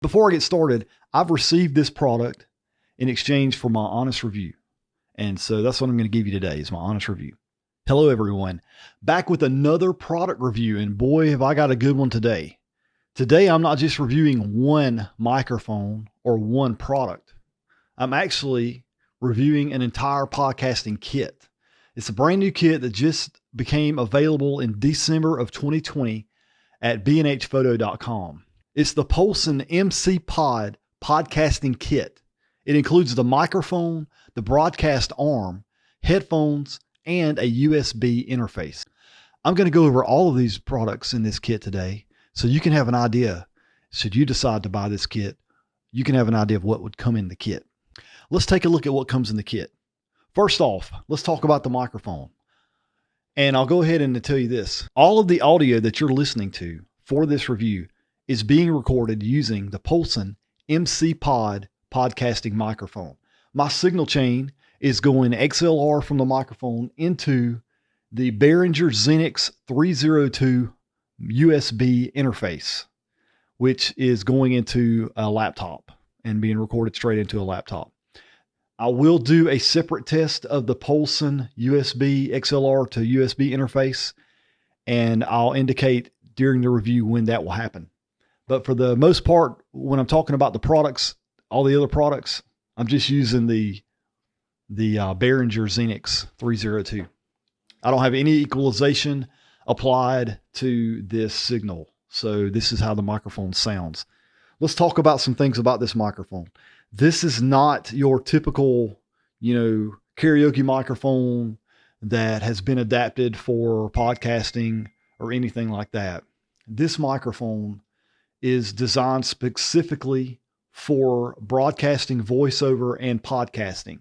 Before I get started, I've received this product in exchange for my honest review. And so that's what I'm going to give you today is my honest review. Hello, everyone. Back with another product review. And boy, have I got a good one today. Today, I'm not just reviewing one microphone or one product. I'm actually reviewing an entire podcasting kit. It's a brand new kit that just became available in December of 2020 at bnhphoto.com. It's the Polsen MC Pod podcasting kit. It includes the microphone, the broadcast arm, headphones, and a USB interface. I'm going to go over all of these products in this kit today so you can have an idea. Should you decide to buy this kit, you can have an idea of what would come in the kit. Let's take a look at what comes in the kit. First off, let's talk about the microphone. And I'll go ahead and tell you this. All of the audio that you're listening to for this review is being recorded using the Polsen MC Pod podcasting microphone. My signal chain is going XLR from the microphone into the Behringer Xenix 302 USB interface, which is going into a laptop and being recorded straight into a laptop. I will do a separate test of the Polsen USB XLR to USB interface, and I'll indicate during the review when that will happen. But for the most part, when I'm talking about the products, all the other products, I'm just using the Behringer Xenix 302. I don't have any equalization applied to this signal. So this is how the microphone sounds. Let's talk about some things about this microphone. This is not your typical, karaoke microphone that has been adapted for podcasting or anything like that. This microphone is designed specifically for broadcasting voiceover and podcasting.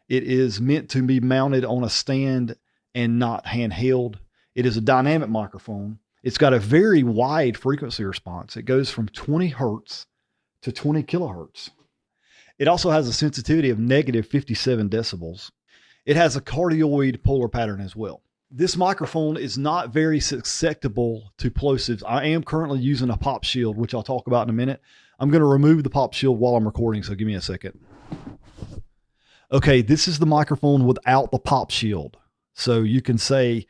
It is meant to be mounted on a stand and not handheld. It is a dynamic microphone. It's got a very wide frequency response. It goes from 20 hertz to 20 kilohertz. It also has a sensitivity of negative 57 decibels. It has a cardioid polar pattern as well. This microphone is not very susceptible to plosives. I am currently using a pop shield, which I'll talk about in a minute. I'm going to remove the pop shield while I'm recording, so give me a second. Okay, this is the microphone without the pop shield. So you can say,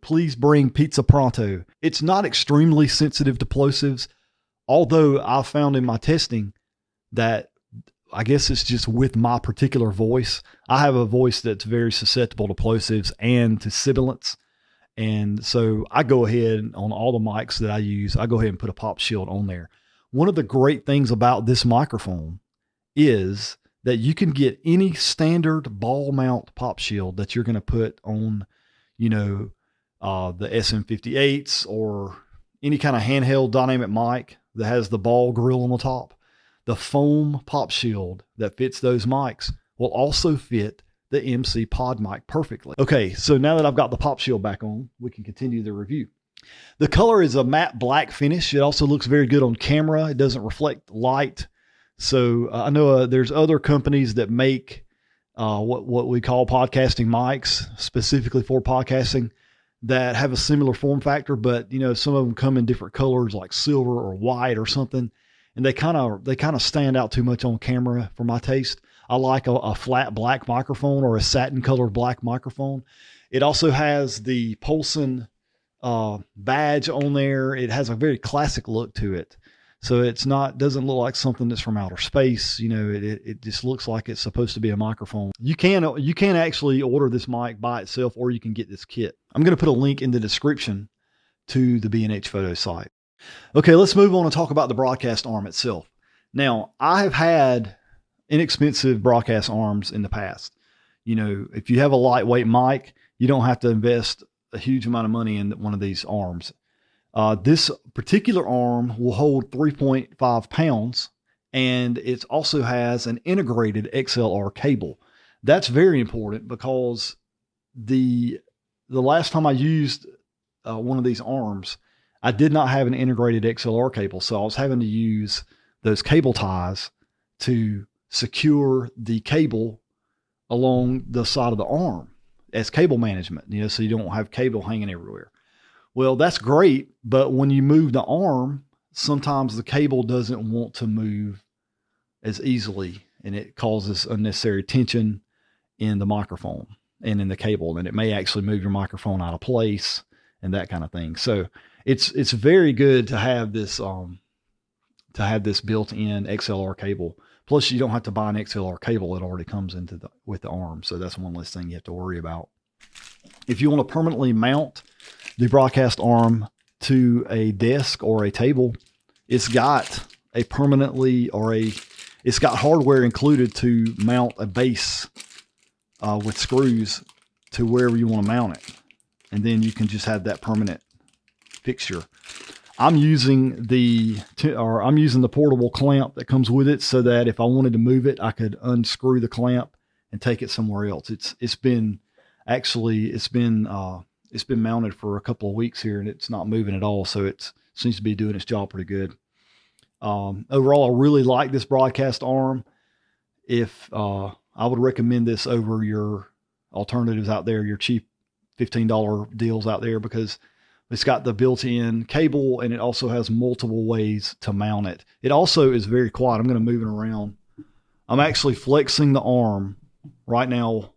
please bring pizza pronto. It's not extremely sensitive to plosives, although I found in my testing that I guess it's just with my particular voice. I have a voice that's very susceptible to plosives and to sibilants. And so I go ahead on all the mics that I use, I go ahead and put a pop shield on there. One of the great things about this microphone is that you can get any standard ball mount pop shield that you're going to put on, the SM58s or any kind of handheld dynamic mic that has the ball grill on the top. The foam pop shield that fits those mics will also fit the MC Pod mic perfectly. Okay, so now that I've got the pop shield back on, we can continue the review. The color is a matte black finish. It also looks very good on camera. It doesn't reflect light. So I know there's other companies that make what we call podcasting mics specifically for podcasting that have a similar form factor, but some of them come in different colors like silver or white or something. And they kind of stand out too much on camera for my taste. I like a flat black microphone or a satin colored black microphone. It also has the Polsen badge on there. It has a very classic look to it. So doesn't look like something that's from outer space. It just looks like it's supposed to be a microphone. You can actually order this mic by itself, or you can get this kit. I'm going to put a link in the description to the B&H Photo site. Okay, let's move on and talk about the broadcast arm itself. Now, I have had inexpensive broadcast arms in the past. If you have a lightweight mic, you don't have to invest a huge amount of money in one of these arms. This particular arm will hold 3.5 pounds, and it also has an integrated XLR cable. That's very important because the last time I used one of these arms, I did not have an integrated XLR cable, so I was having to use those cable ties to secure the cable along the side of the arm as cable management, so you don't have cable hanging everywhere. Well, that's great, but when you move the arm, sometimes the cable doesn't want to move as easily, and it causes unnecessary tension in the microphone and in the cable, and it may actually move your microphone out of place and that kind of thing. So it's very good to have this built-in XLR cable. Plus, you don't have to buy an XLR cable; it already comes with the arm. So that's one less thing you have to worry about. If you want to permanently mount the broadcast arm to a desk or a table, it's got it's got hardware included to mount a base with screws to wherever you want to mount it. And then you can just have that permanent fixture. I'm using the portable clamp that comes with it, so that if I wanted to move it, I could unscrew the clamp and take it somewhere else. It's been mounted for a couple of weeks here, and it's not moving at all. So it seems to be doing its job pretty good. Overall, I really like this broadcast arm. I would recommend this over your alternatives out there, your cheap $15 deals out there, because it's got the built-in cable and it also has multiple ways to mount it. It also is very quiet. I'm going to move it around. I'm actually flexing the arm right now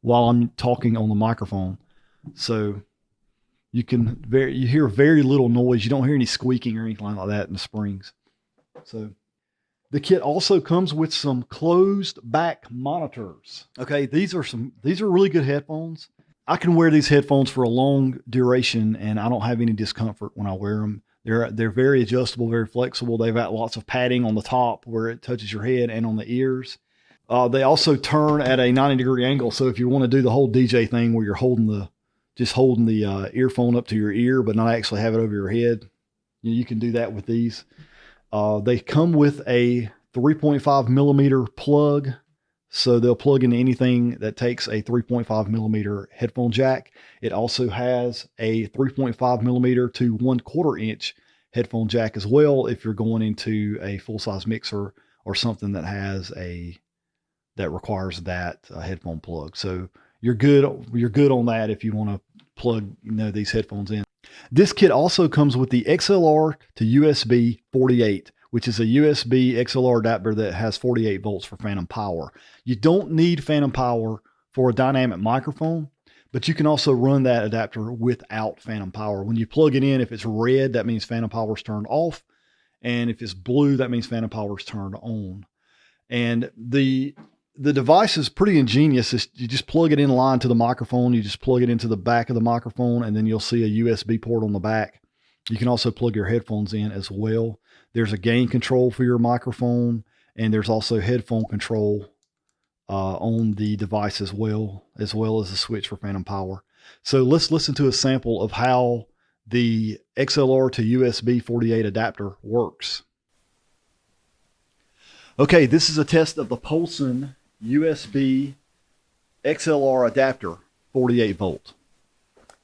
while I'm talking on the microphone. So you hear very little noise. You don't hear any squeaking or anything like that in the springs. So the kit also comes with some closed back monitors. Okay, these are really good headphones. I can wear these headphones for a long duration and I don't have any discomfort when I wear them. They're very adjustable, very flexible. They've got lots of padding on the top where it touches your head and on the ears. They also turn at a 90-degree angle. So if you want to do the whole DJ thing where you're holding the earphone up to your ear, but not actually have it over your head, you can do that with these. They come with a 3.5 millimeter plug. So they'll plug into anything that takes a 3.5 millimeter headphone jack. It also has a 3.5 millimeter to 1/4 inch headphone jack as well, if you're going into a full size mixer or something that requires that headphone plug. So you're good on that if you want to plug these headphones in. This kit also comes with the XLR to USB 48, which is a USB XLR adapter that has 48 volts for phantom power. You don't need phantom power for a dynamic microphone, but you can also run that adapter without phantom power. When you plug it in, if it's red, that means phantom power is turned off. And if it's blue, that means phantom power is turned on. And the device is pretty ingenious. You just plug it in line to the microphone. You just plug it into the back of the microphone, and then you'll see a USB port on the back. You can also plug your headphones in as well. There's a gain control for your microphone, and there's also headphone control on the device as well as a switch for phantom power. So let's listen to a sample of how the XLR to USB 48 adapter works. Okay, this is a test of the Polsen USB XLR adapter, 48 volt.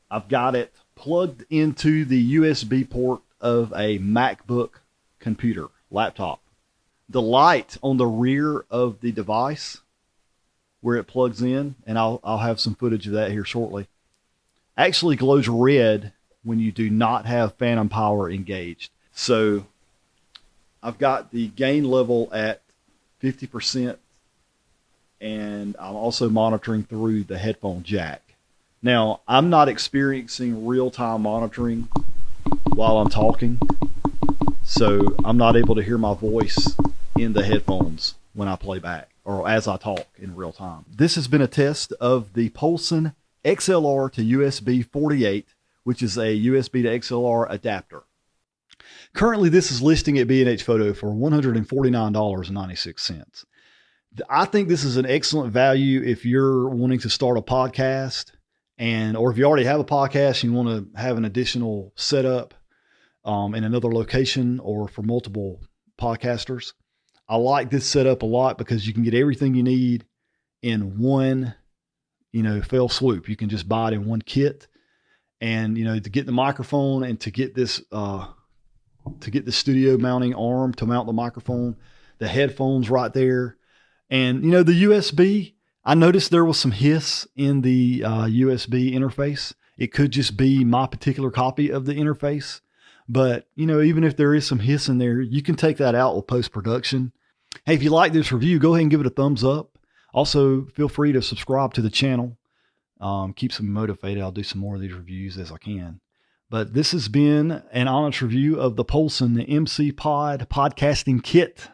I've got it plugged into the USB port of a MacBook computer, laptop. The light on the rear of the device where it plugs in, and I'll have some footage of that here shortly, actually glows red when you do not have phantom power engaged. So I've got the gain level at 50%, and I'm also monitoring through the headphone jack. Now, I'm not experiencing real-time monitoring while I'm talking, so I'm not able to hear my voice in the headphones when I play back or as I talk in real time. This has been a test of the Polsen XLR to USB 48, which is a USB to XLR adapter. Currently, this is listing at B&H Photo for $149.96. I think this is an excellent value if you're wanting to start a podcast, or if you already have a podcast and you want to have an additional setup in another location or for multiple podcasters. I like this setup a lot because you can get everything you need in one, fell swoop. You can just buy it in one kit, and to get the microphone and to get this studio mounting arm to mount the microphone, the headphones right there, and the USB. I noticed there was some hiss in the USB interface. It could just be my particular copy of the interface, But, even if there is some hiss in there, you can take that out with post-production. Hey, if you like this review, go ahead and give it a thumbs up. Also, feel free to subscribe to the channel. Keeps me motivated. I'll do some more of these reviews as I can. But this has been an honest review of the Polsen, the MC Pod podcasting kit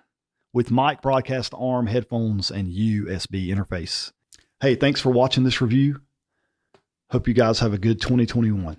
with mic, broadcast arm, headphones, and USB interface. Hey, thanks for watching this review. Hope you guys have a good 2021.